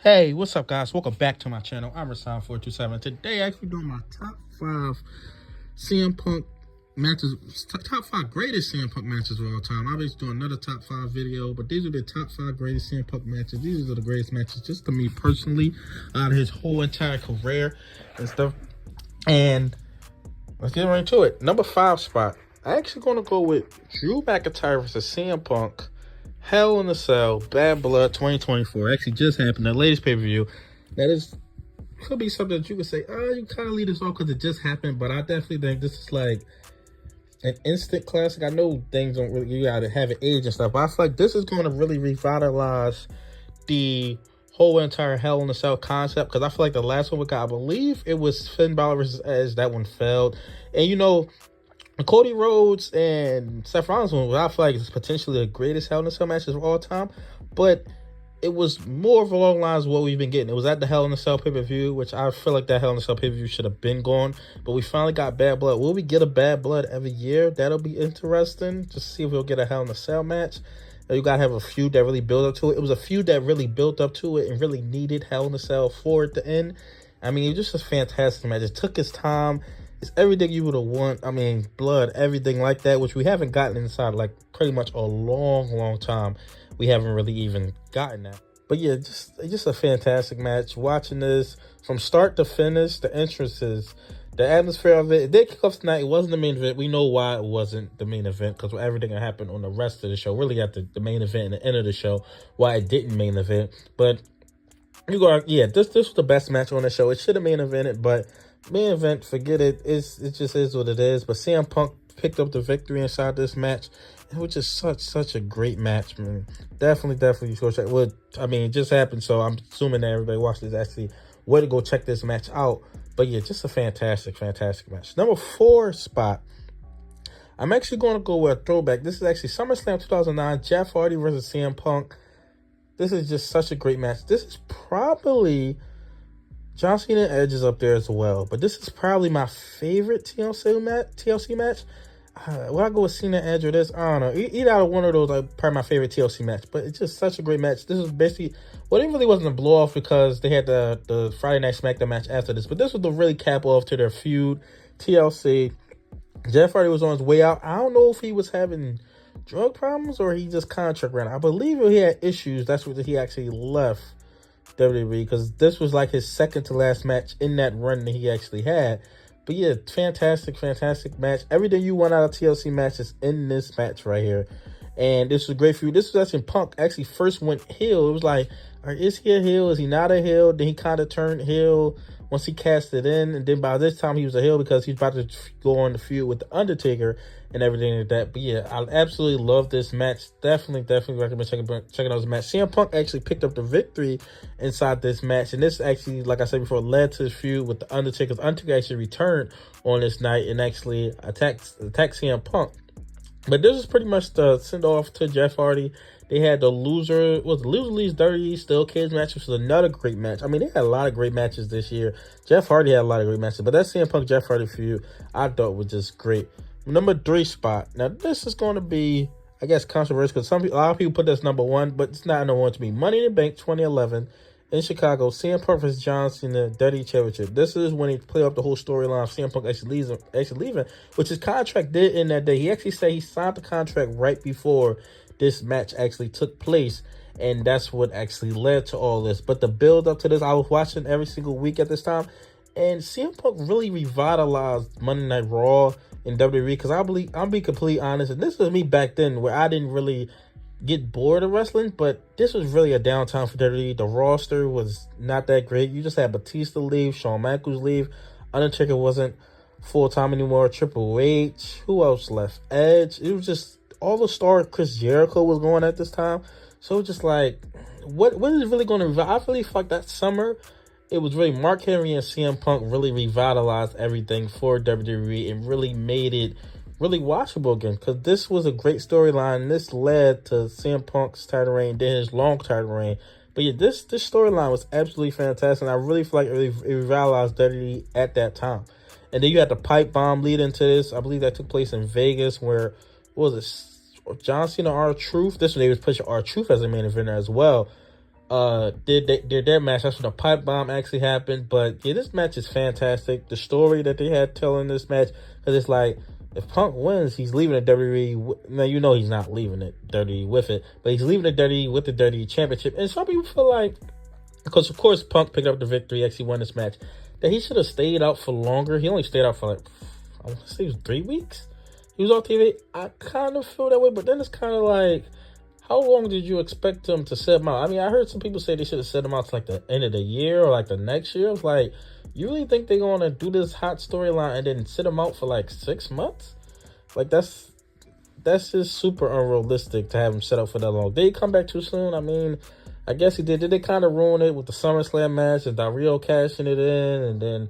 Hey, what's up, guys? Welcome back to my channel. I'm Rasan427. Today, actually doing my top 5 CM Punk matches, top 5 greatest CM Punk matches of all time. I'll be doing another top 5 video, but these are the top 5 greatest CM Punk matches. These are the greatest matches, just to me personally, out of his whole entire career and stuff. And let's get right into it. Number 5 spot. I'm actually going to go with Drew McIntyre versus CM Punk. Hell in a Cell, Bad Blood 2024. Actually just happened, the latest pay-per-view. That is, could be something that you could say, oh, you kind of leave this off because it just happened, but I definitely think this is like an instant classic. I know things don't really, you gotta have it age and stuff, but I feel like this is going to really revitalize the whole entire Hell in a Cell concept, because I feel like the last one we got, I believe it was Finn Balor versus Edge. That one failed. And you know, Cody Rhodes and Seth Rollins one, I feel like is potentially the greatest Hell in a Cell matches of all time, but it was more of along the lines of what we've been getting. It was at the Hell in a Cell pay-per-view, which I feel like that Hell in a Cell pay-per-view should have been gone, but we finally got Bad Blood. Will we get a Bad Blood every year? That'll be interesting. Just see if we'll get a Hell in a Cell match. You gotta have a feud that really built up to it. It was a feud that really built up to it and really needed Hell in a Cell for it to end. I mean, it was just a fantastic match. It took its time. It's everything you would have want. I mean, blood, everything like that, which we haven't gotten inside like pretty much a long time. We haven't really even gotten that. But yeah, just a fantastic match. Watching this from start to finish, the entrances, the atmosphere of it. It did kick off tonight. It wasn't the main event. We know why it wasn't the main event, because everything that happened on the rest of the show, really at the main event and the end of the show, why it didn't main event. But you go, yeah, this was the best match on the show. It should have main evented, but main event, forget it. It just is what it is. But CM Punk picked up the victory inside this match, which is such a great match, man. Definitely go check. Well, I mean, it just happened, so I'm assuming that everybody watched this actually went to go check this match out. But yeah, just a fantastic match. Number 4 spot. I'm actually going to go with a throwback. This is actually SummerSlam 2009, Jeff Hardy versus CM Punk. This is just such a great match. This is probably John Cena and Edge is up there as well, but this is probably my favorite TLC match. Will I go with Cena and Edge or this? I don't know. Either out of one of those, like, probably my favorite TLC match. But it's just such a great match. This is basically, well, it really wasn't a blow off because they had the Friday Night SmackDown match after this, but this was the really cap off to their feud. TLC. Jeff Hardy was on his way out. I don't know if he was having drug problems or he just contract ran. I believe he had issues. That's what he actually left WWE, because this was like his second to last match in that run that he actually had. But yeah, fantastic match. Everything you want out of TLC match is in this match right here. And this was a great feud. This was actually Punk actually first went heel. It was like, is he a heel? Is he not a heel? Then he kind of turned heel once he cast it in. And then by this time he was a heel because he's about to go on the feud with The Undertaker and everything like that. But yeah, I absolutely love this match. Definitely recommend checking out this match. CM Punk actually picked up the victory inside this match. And this actually, like I said before, led to this feud with The Undertaker. The Undertaker actually returned on this night and actually attacked CM Punk. But this is pretty much the send-off to Jeff Hardy. They had the loser leaves dirty steel cage match, which was another great match. I mean, they had a lot of great matches this year. Jeff Hardy had a lot of great matches, but that CM Punk Jeff Hardy feud I thought was just great. Number 3 spot. Now this is going to be, I guess, controversial because a lot of people put this number 1, but it's not number 1 to me. Money in the Bank 2011 in Chicago. CM Punk vs. John Cena Dirty Championship. This is when he played up the whole storyline of CM Punk actually leaving, which his contract did end that day. He actually said he signed the contract right before this match actually took place, and that's what actually led to all this. But the build up to this, I was watching every single week at this time, and CM Punk really revitalized Monday Night Raw in WWE, because I'll be completely honest, and this was me back then where I didn't really get bored of wrestling, but this was really a downtime for WWE. The roster was not that great. You just had Batista leave, Shawn Michaels leave, Undertaker wasn't full-time anymore, Triple H, who else left? Edge. It was just all the stars. Chris Jericho was going at this time, so just like, what is really going to, I really felt like that summer, it was really Mark Henry and CM Punk really revitalized everything for WWE and really made it really watchable again, because this was a great storyline. This led to CM Punk's title reign, then his long title reign. But yeah, this storyline was absolutely fantastic, and I really feel like it revitalized WWE at that time. And then you had the pipe bomb lead into this. I believe that took place in Vegas, where, what was it, John Cena R-Truth? This one they was pushing R-Truth as a main eventer as well. did their match. That's when the pipe bomb actually happened. But yeah, this match is fantastic. The story that they had telling this match, because it's like, if Punk wins, he's leaving the WWE. Now, you know he's not leaving it dirty with it, but he's leaving the dirty with the dirty championship. And some people feel like, because of course Punk picked up the victory, actually won this match, that he should have stayed out for longer. He only stayed out for like, I want to say it was 3 weeks. He was on TV. I kind of feel that way, but then it's kind of like, how long did you expect him to set him out? I mean, I heard some people say they should have set him out to like the end of the year or like the next year. It's like, you really think they're going to do this hot storyline and then sit him out for like 6 months? Like, that's just super unrealistic to have him set up for that long. Did he come back too soon? I mean, I guess he did. Did they kind of ruin it with the SummerSlam match and Del Rio cashing it in and then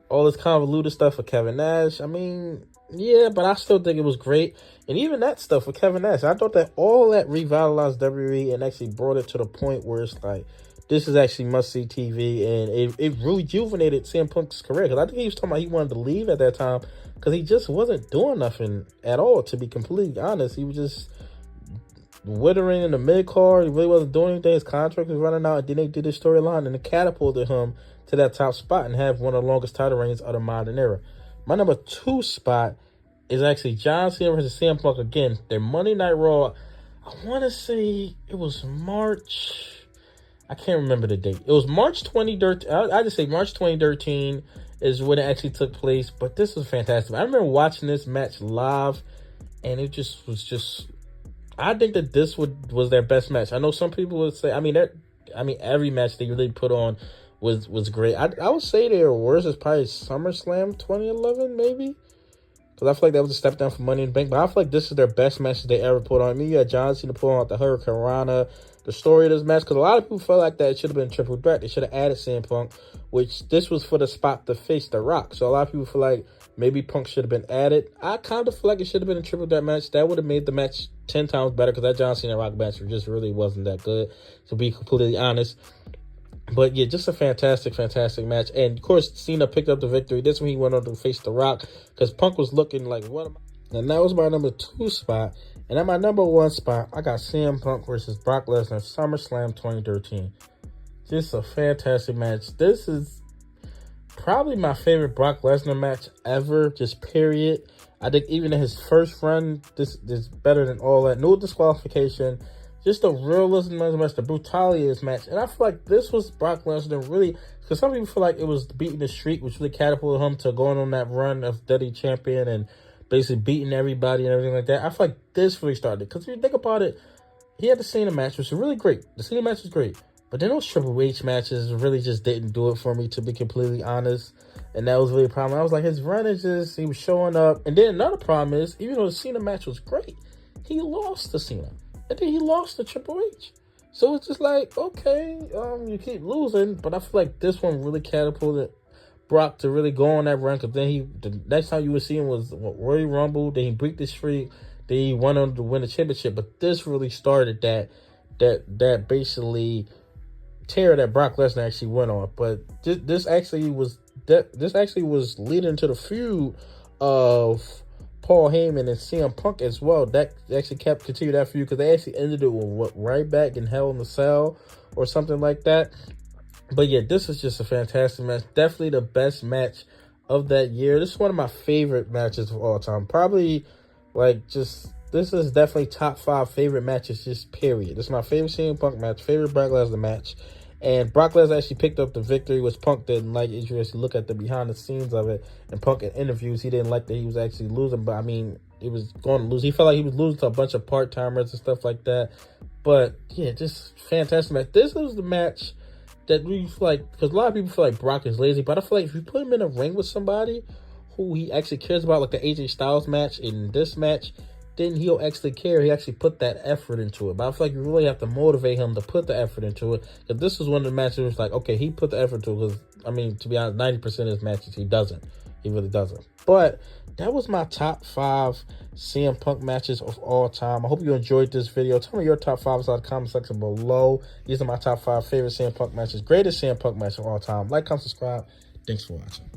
all this convoluted stuff with Kevin Nash? I mean, yeah, but I still think it was great. And even that stuff with Kevin Nash, I thought that all that revitalized WWE and actually brought it to the point where it's like, this is actually must-see TV, and it rejuvenated CM Punk's career. Because I think he was talking about he wanted to leave at that time because he just wasn't doing nothing at all, to be completely honest. He was just withering in the mid-card. He really wasn't doing anything. His contract was running out, and then they did this storyline, and it catapulted him to that top spot and have one of the longest title reigns of the modern era. My number 2 spot is actually John Cena versus CM Punk again. Their Monday Night Raw. I want to say it was March. I can't remember the date. It was March 2013. I just say March 2013 is when it actually took place. But this was fantastic. I remember watching this match live, and it just was. I think that this was their best match. I know some people would say. I mean, every match they really put on was great. I would say their worst is probably SummerSlam 2011, maybe. Because I feel like that was a step down from Money in the Bank. But I feel like this is their best match that they ever put on. I mean, you had John Cena put on the Hurricane Rana, the story of this match. Because a lot of people felt like that it should have been a triple threat. They should have added CM Punk, which this was for the spot to face The Rock. So a lot of people feel like maybe Punk should have been added. I kind of feel like it should have been a triple threat match. That would have made the match 10 times better. Because that John Cena Rock match just really wasn't that good, to be completely honest. But yeah, just a fantastic match. And of course, Cena picked up the victory. This one he went on to face The Rock because Punk was looking like, what am I? And that was my number 2 spot. And at my number 1 spot, I got CM Punk versus Brock Lesnar, SummerSlam 2013. Just a fantastic match. This is probably my favorite Brock Lesnar match ever, just period. I think even in his first run, this is better than all that. No disqualification. Just the realism of the match, the brutality of this match. And I feel like this was Brock Lesnar really, because some people feel like it was beating the streak, which really catapulted him to going on that run of WWE champion and basically beating everybody and everything like that. I feel like this really started. Because if you think about it, he had the Cena match, which was really great. The Cena match was great. But then those Triple H matches really just didn't do it for me, to be completely honest. And that was really a problem. I was like, his run is just, he was showing up. And then another problem is, even though the Cena match was great, he lost to Cena. And then he lost to Triple H. So it's just like, okay, you keep losing. But I feel like this one really catapulted Brock to really go on that run. Because then the next time you would see him was Royal Rumble. Then he beat the streak. Then he went on to win the championship. But this really started that basically tear that Brock Lesnar actually went on. But this actually was leading to the feud of Paul Heyman and CM Punk as well. That actually continued that feud because they actually ended it with right back in Hell in the Cell or something like that. But yeah, this is just a fantastic match. Definitely the best match of that year. This is one of my favorite matches of all time. Probably this is definitely top 5 favorite matches, just period. This is my favorite CM Punk match, favorite Brock Lesnar match. And Brock Lesnar actually picked up the victory, which Punk didn't like. You just look at the behind the scenes of it. And Punk in interviews, he didn't like that he was actually losing. But I mean, he was going to lose. He felt like he was losing to a bunch of part-timers and stuff like that. But yeah, just fantastic match. This is the match that we feel like, because a lot of people feel like Brock is lazy. But I feel like if you put him in a ring with somebody who he actually cares about, like the AJ Styles match in this match, then he'll actually care. He actually put that effort into it. But I feel like you really have to motivate him to put the effort into it. Because this is one of the matches where it's like, okay, he put the effort into it. Because, I mean, to be honest, 90% of his matches, he doesn't. He really doesn't. But that was my top 5 CM Punk matches of all time. I hope you enjoyed this video. Tell me your top 5s in the comment section below. These are my top 5 favorite CM Punk matches. Greatest CM Punk match of all time. Like, comment, subscribe. Thanks for watching.